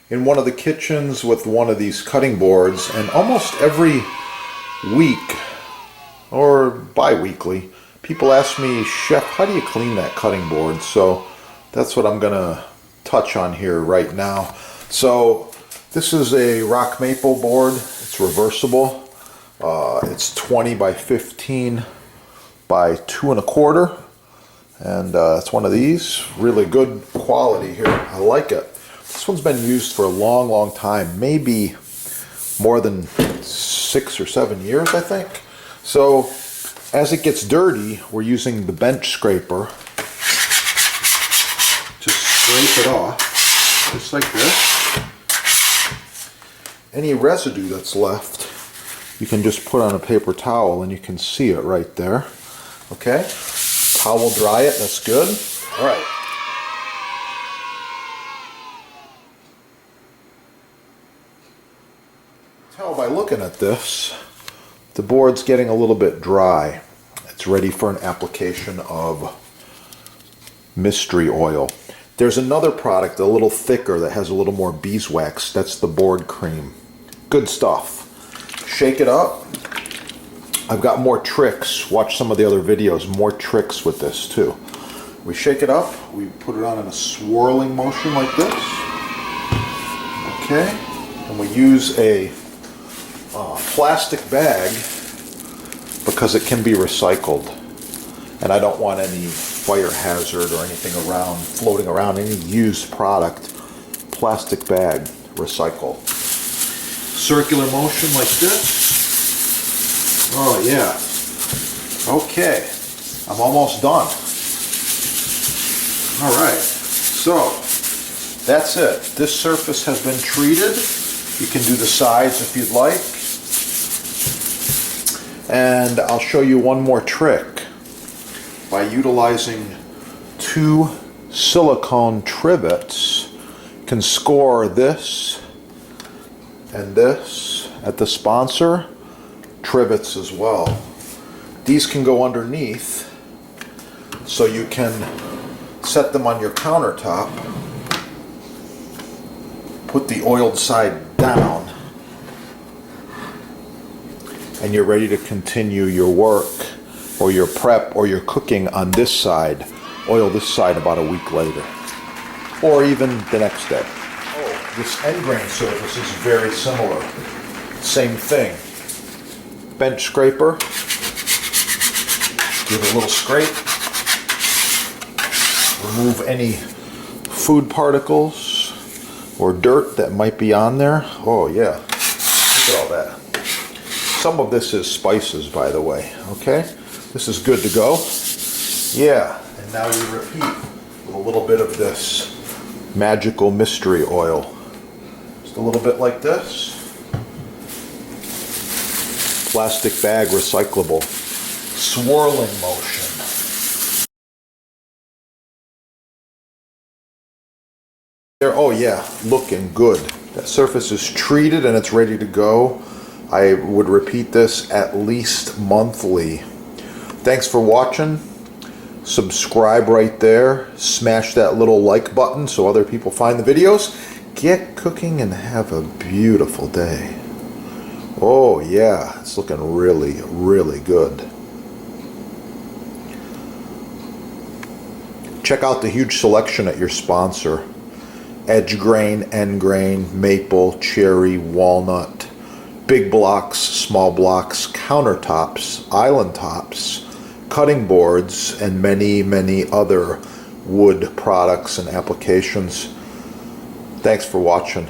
in one of the kitchens with one of these cutting boards, and almost every week or bi-weekly people ask me, Chef, how do you clean that cutting board? So that's what I'm gonna touch on here right now. So this is a rock maple board. It's reversible. It's 20 by 15 by 2 1/4, and it's one of these. Really good quality here. I like it. This one's been used for a long time, maybe more than 6 or 7 years, I think. So as it gets dirty, we're using the bench scraper to scrape it off, just like this. Any residue that's left, you can just put on a paper towel and you can see it right there. Okay, towel dry it, that's good. All right. Tell by looking at this, the board's getting a little bit dry. It's ready for an application of mystery oil. There's another product, a little thicker, that has a little more beeswax. That's the board cream. Good stuff. Shake it up. I've got more tricks. Watch some of the other videos. More tricks with this too. We shake it up. We put it on in a swirling motion like this. Okay. And we use a plastic bag because it can be recycled. And I don't want any fire hazard or anything around, floating around, any used product. Plastic bag, recycle. Circular motion like this. Oh yeah. Okay. I'm almost done. Alright. So, that's it. This surface has been treated. You can do the sides if you'd like. And I'll show you one more trick. By utilizing 2 silicone trivets, you can score this and this at the sponsor. Trivets as well. These can go underneath, so you can set them on your countertop, put the oiled side down, and you're ready to continue your work or your prep or your cooking on this side. Oil this side about a week later, or even the next day. Oh, this end grain surface is very similar. Same thing. Bench scraper. Give it a little scrape. Remove any food particles or dirt that might be on there. Oh yeah, look at all that. Some of this is spices, by the way. Okay, this is good to go. Yeah, and now you repeat with a little bit of this magical mystery oil. Just a little bit like this. Plastic bag, recyclable. Swirling motion. There, oh yeah, looking good. That surface is treated and it's ready to go. I would repeat this at least monthly. Thanks for watching. Subscribe right there. Smash that little like button so other people find the videos. Get cooking and have a beautiful day. Oh yeah, it's looking really, really good. Check out the huge selection at your sponsor. Edge grain, end grain, maple, cherry, walnut, big blocks, small blocks, countertops, island tops, cutting boards, and many, many other wood products and applications. Thanks for watching.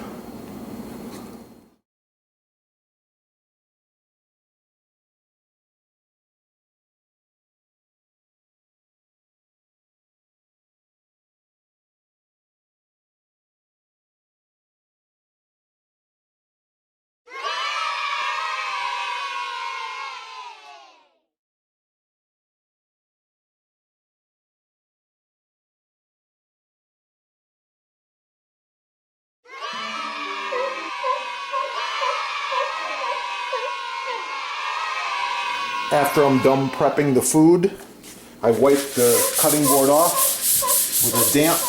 After I'm done prepping the food, I wipe the cutting board off with a damp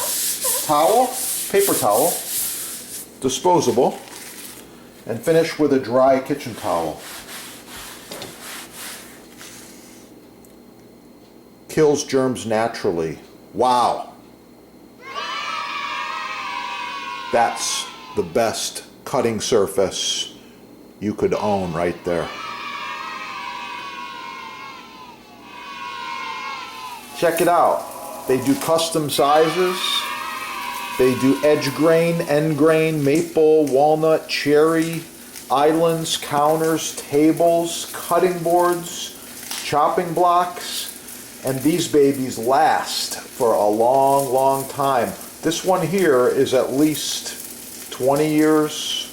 towel, paper towel, disposable, and finish with a dry kitchen towel. Kills germs naturally. Wow. That's the best cutting surface you could own right there. Check it out. They do custom sizes. They do edge grain, end grain, maple, walnut, cherry, islands, counters, tables, cutting boards, chopping blocks, and these babies last for a long, long time. This one here is at least 20 years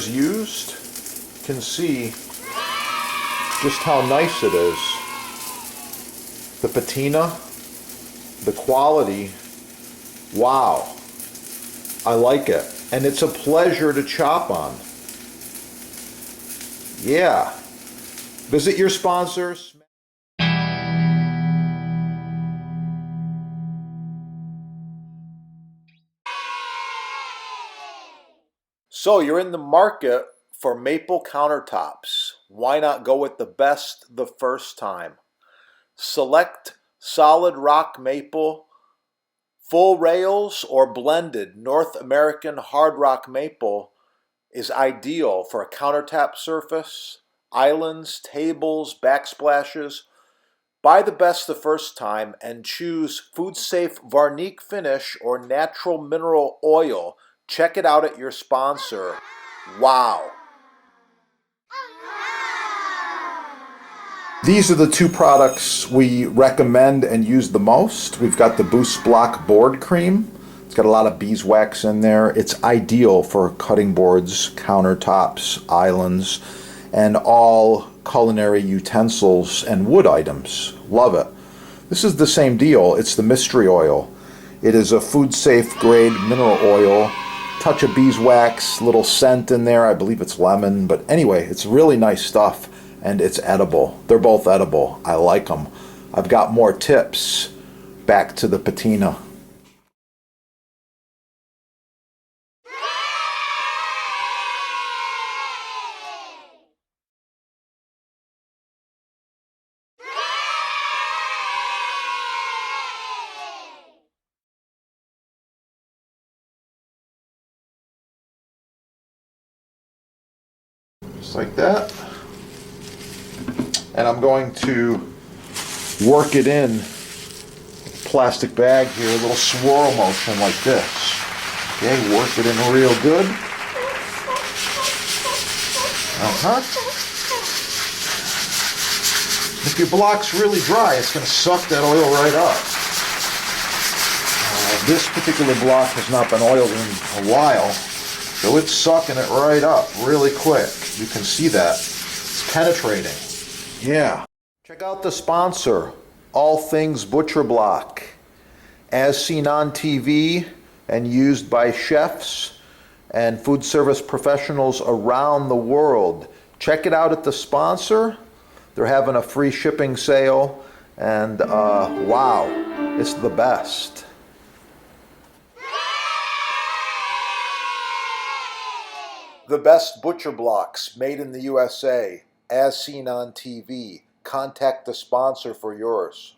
used. You can see just how nice it is. The patina, the quality, wow, I like it. And it's a pleasure to chop on. Yeah. Visit your sponsors. So you're in the market for maple countertops. Why not go with the best the first time? Select solid rock maple, full rails, or blended North American hard rock maple is ideal for a countertop surface, islands, tables, backsplashes. Buy the best the first time and choose food safe Varnique finish or natural mineral oil. Check it out at your sponsor. Wow. These are the two products we recommend and use the most. We've got the Boost Block board cream. It's got a lot of beeswax in there. It's ideal for cutting boards, countertops, islands, and all culinary utensils and wood items. Love it. This is the same deal. It's the mystery oil. It is a food safe grade mineral oil. Touch of beeswax, little scent in there. I believe it's lemon, but anyway, it's really nice stuff and it's edible. They're both edible. I like them. I've got more tips. Back to the patina. Just like that. And I'm going to work it in plastic bag here, a little swirl motion like this. Okay, work it in real good. If your block's really dry, it's going to suck that oil right up. This particular block has not been oiled in a while, so it's sucking it right up really quick. You can see that. It's penetrating. Yeah. Check out the sponsor, All Things Butcher Block. As seen on TV and used by chefs and food service professionals around the world. Check it out at the sponsor. They're having a free shipping sale, and wow, it's the best. The best butcher blocks made in the USA, as seen on TV. Contact the sponsor for yours.